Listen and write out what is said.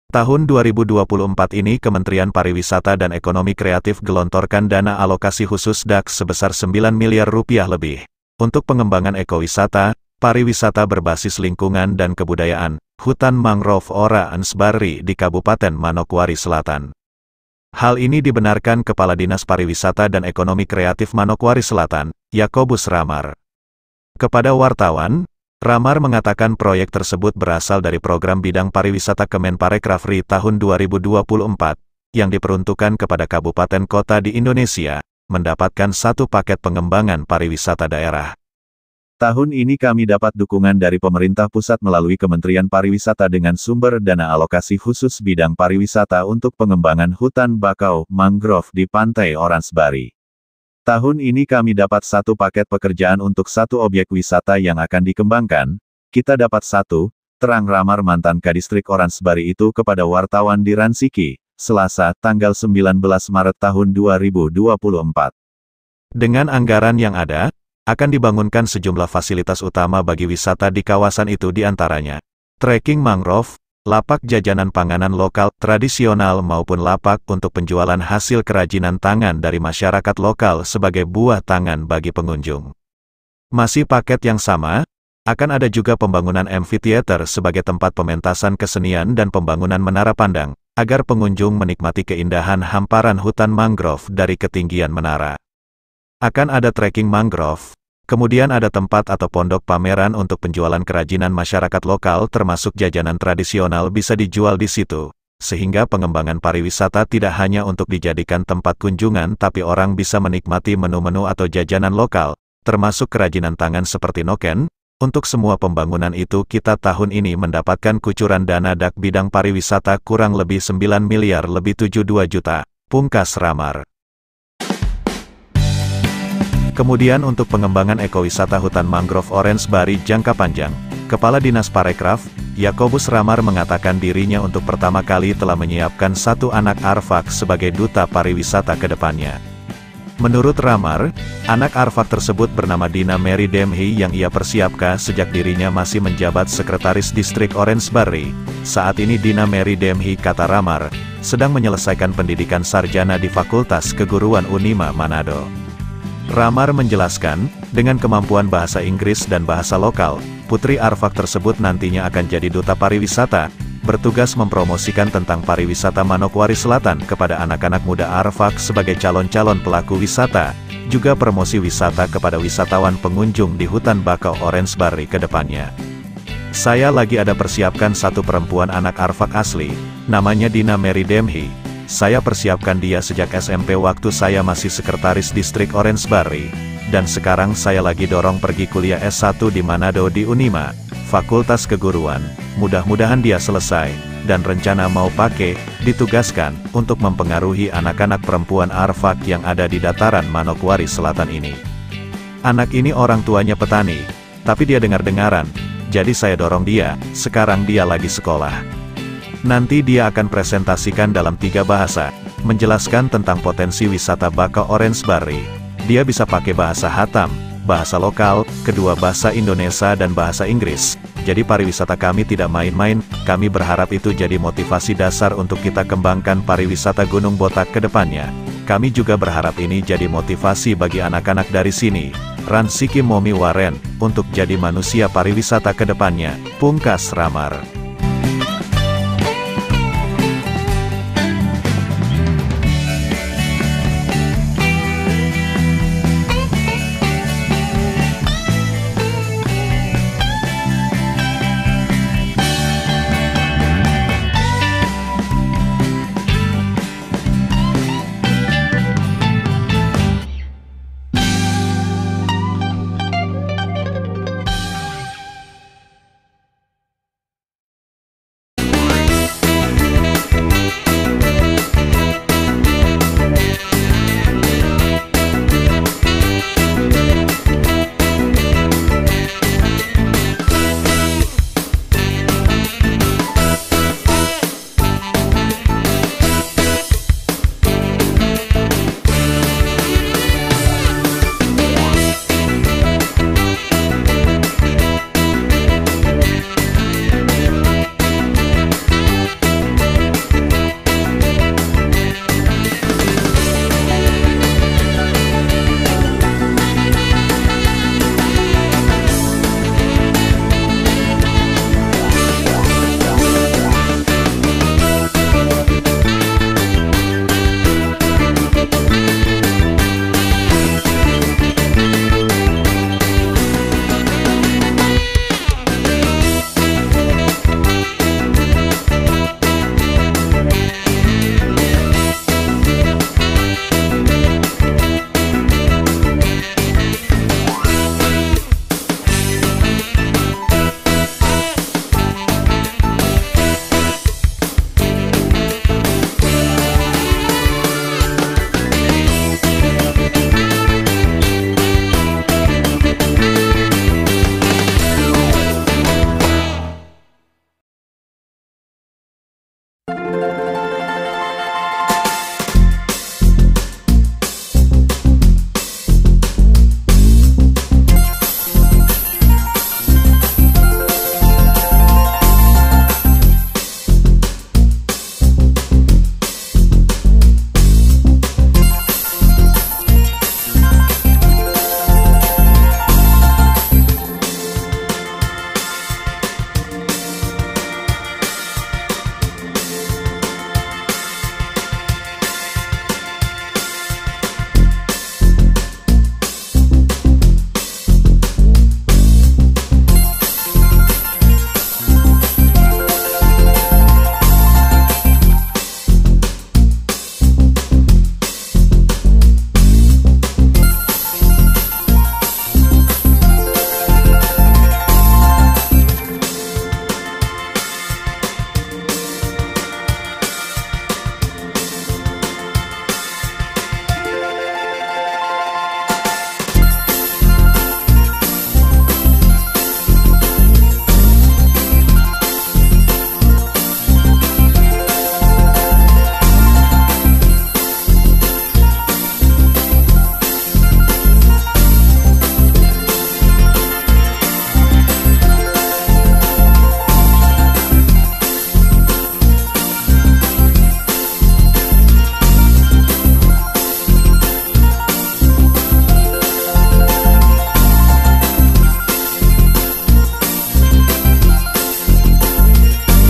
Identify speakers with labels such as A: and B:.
A: Tahun 2024 ini Kementerian Pariwisata dan Ekonomi Kreatif gelontorkan dana alokasi khusus DAX sebesar 9 miliar rupiah lebih untuk pengembangan ekowisata, pariwisata berbasis lingkungan dan kebudayaan, hutan mangrove Ora Ansbari di Kabupaten Manokwari Selatan. Hal ini dibenarkan Kepala Dinas Pariwisata dan Ekonomi Kreatif Manokwari Selatan, Yakobus Ramar. Kepada wartawan, Ramar mengatakan proyek tersebut berasal dari program bidang pariwisata Kemenparekraf RI tahun 2024, yang diperuntukkan kepada kabupaten kota di Indonesia, mendapatkan satu paket pengembangan pariwisata daerah. Tahun ini kami dapat dukungan dari pemerintah pusat melalui Kementerian Pariwisata dengan sumber dana alokasi khusus bidang pariwisata untuk pengembangan hutan bakau mangrove di Pantai Oransbari. Tahun ini kami dapat satu paket pekerjaan untuk satu objek wisata yang akan dikembangkan. Kita dapat satu, terang Ramar mantan Kadistrik Oransbari itu kepada wartawan di Ransiki, Selasa, tanggal 19 Maret tahun 2024. Dengan anggaran yang ada, akan dibangunkan sejumlah fasilitas utama bagi wisata di kawasan itu diantaranya trekking mangrove, lapak jajanan panganan lokal tradisional maupun lapak untuk penjualan hasil kerajinan tangan dari masyarakat lokal sebagai buah tangan bagi pengunjung. Masih paket yang sama, akan ada juga pembangunan amphitheater sebagai tempat pementasan kesenian dan pembangunan menara pandang, agar pengunjung menikmati keindahan hamparan hutan mangrove dari ketinggian menara. Akan ada trekking mangrove, kemudian ada tempat atau pondok pameran untuk penjualan kerajinan masyarakat lokal termasuk jajanan tradisional bisa dijual di situ, sehingga pengembangan pariwisata tidak hanya untuk dijadikan tempat kunjungan tapi orang bisa menikmati menu-menu atau jajanan lokal, termasuk kerajinan tangan seperti noken. Untuk semua pembangunan itu kita tahun ini mendapatkan kucuran dana DAK bidang pariwisata kurang lebih 9 miliar lebih 72 juta, pungkas Ramar. Kemudian untuk pengembangan ekowisata hutan mangrove Oransbari jangka panjang, Kepala Dinas Parekraf, Yakobus Ramar mengatakan dirinya untuk pertama kali telah menyiapkan satu anak Arfak sebagai duta pariwisata ke depannya. Menurut Ramar, anak Arfak tersebut bernama Dina Mary Demhi yang ia persiapkan sejak dirinya masih menjabat Sekretaris Distrik Oransbari. Saat ini Dina Mary Demhi, kata Ramar, sedang menyelesaikan pendidikan sarjana di Fakultas Keguruan Unima Manado. Ramar menjelaskan, dengan kemampuan bahasa Inggris dan bahasa lokal, Putri Arfak tersebut nantinya akan jadi duta pariwisata, bertugas mempromosikan tentang pariwisata Manokwari Selatan kepada anak-anak muda Arfak sebagai calon-calon pelaku wisata, juga promosi wisata kepada wisatawan pengunjung di hutan bakau Oransbari ke depannya. Saya lagi ada persiapkan satu perempuan anak Arfak asli, namanya Dina Mary Demhi. Saya persiapkan dia sejak SMP waktu saya masih Sekretaris Distrik Oransbari, dan sekarang saya lagi dorong pergi kuliah S1 di Manado di Unima, Fakultas Keguruan. Mudah-mudahan dia selesai, dan rencana mau ditugaskan, untuk mempengaruhi anak-anak perempuan Arfak yang ada di dataran Manokwari Selatan ini. Anak ini orang tuanya petani, tapi dia dengar-dengaran, jadi saya dorong dia, sekarang dia lagi sekolah. Nanti dia akan presentasikan dalam 3 bahasa, menjelaskan tentang potensi wisata bakau Oransbari. Dia bisa pakai bahasa Hatam, bahasa lokal, kedua bahasa Indonesia dan bahasa Inggris. Jadi pariwisata kami tidak main-main, kami berharap itu jadi motivasi dasar untuk kita kembangkan pariwisata Gunung Botak ke depannya. Kami juga berharap ini jadi motivasi bagi anak-anak dari sini, Ransiki Momi Waren, untuk jadi manusia pariwisata ke depannya, pungkas Ramar.